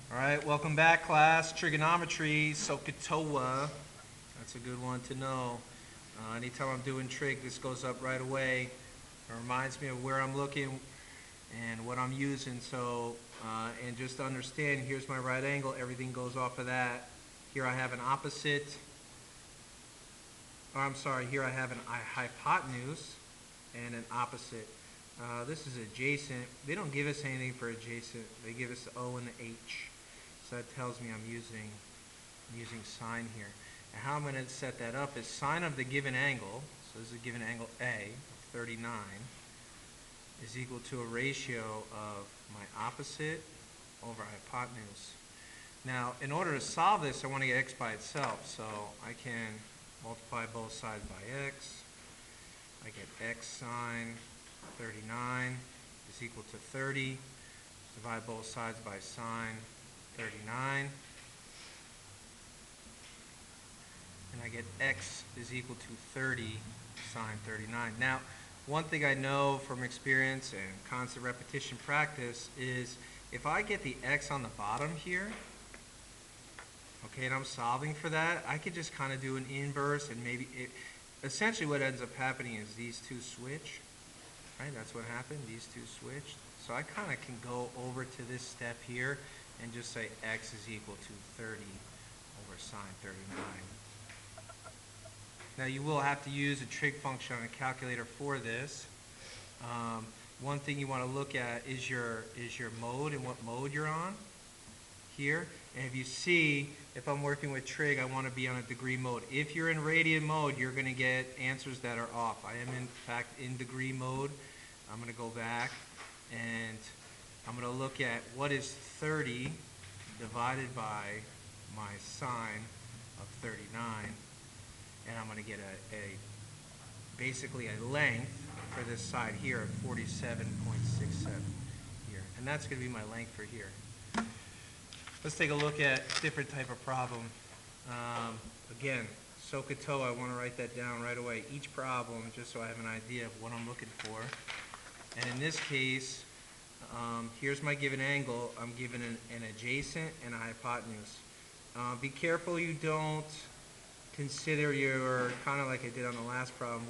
All right, welcome back, class. Trigonometry, SOHCAHTOA. That's a good one to know. Anytime I'm doing trig, this goes up right away. It reminds me of where I'm looking and what I'm using. And just to understand, here's my right angle. Everything goes off of that. Here I have an opposite. Here I have an hypotenuse and an opposite. This is adjacent. They don't give us anything for adjacent. They give us the O and the H. So that tells me I'm using sine here. And how I'm going to set that up is sine of the given angle, so this is a given angle A, 39, is equal to a ratio of my opposite over hypotenuse. Now, in order to solve this, I want to get x by itself, so I can multiply both sides by x. I get x sine 39 is equal to 30. Divide both sides by sine 39. And I get x is equal to 30 sine 39. Now, one thing I know from experience and constant repetition practice is if I get the x on the bottom here, okay, and I'm solving for that, I could just kind of do an inverse and essentially what ends up happening is these two switch, right? That's what happened, these two switched. So I kind of can go over to this step here and just say x is equal to 30 over sine 39. Now you will have to use a trig function on a calculator for this. One thing you want to look at is your mode and what mode you're on here. And if you see, if I'm working with trig, I want to be on a degree mode. If you're in radian mode, you're going to get answers that are off. I am in fact in degree mode. I'm going to go back and I'm going to look at what is 30 divided by my sine of 39. And I'm going to get basically a length for this side here of 47.67 here. And that's going to be my length for here. Let's take a look at a different type of problem. Again, SOHCAHTOA, I want to write that down right away. Each problem, just so I have an idea of what I'm looking for. And in this case, here's my given angle. I'm given an adjacent and a hypotenuse. Be careful you don't consider your, kind of like I did on the last problem,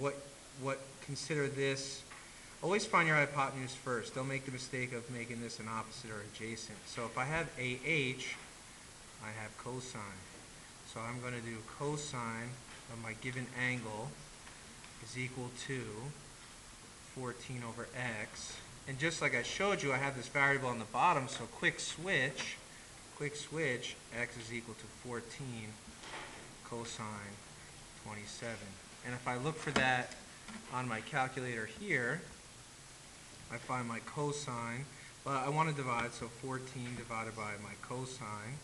consider this. Always find your hypotenuse first. Don't make the mistake of making this an opposite or adjacent. So if I have AH, I have cosine. So I'm going to do cosine of my given angle is equal to 14 over x. And just like I showed you, I have this variable on the bottom, so quick switch, x is equal to 14 cosine 27. And if I look for that on my calculator here, I find my cosine, but I want to divide, so 14 divided by my cosine,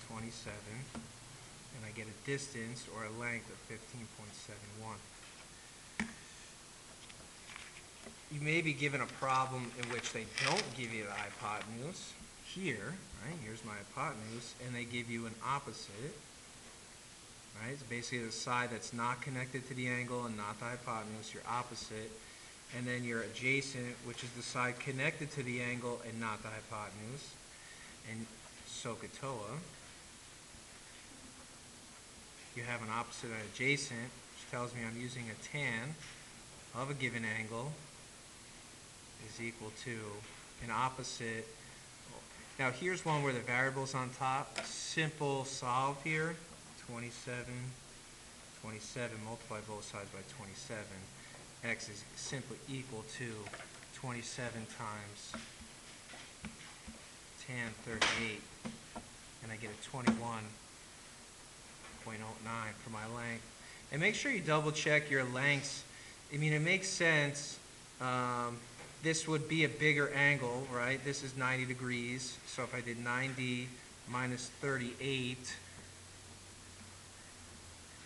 27, and I get a distance or a length of 15.71. You may be given a problem in which they don't give you the hypotenuse. Here, right, here's my hypotenuse, and they give you an opposite, right? It's basically the side that's not connected to the angle and not the hypotenuse, your opposite, and then your adjacent, which is the side connected to the angle and not the hypotenuse. And SOHCAHTOA, you have an opposite and adjacent, which tells me I'm using a tan of a given angle is equal to an opposite. Now here's one where the variable's on top. Simple solve here. 27, multiply both sides by 27. X is simply equal to 27 times tan 38. And I get a 21.09 for my length. And make sure you double check your lengths. I mean, it makes sense. This would be a bigger angle, right? This is 90 degrees. So if I did 90 minus 38,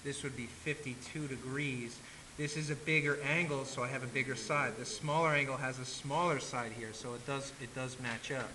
this would be 52 degrees. This is a bigger angle, so I have a bigger side. The smaller angle has a smaller side here, so it does match up.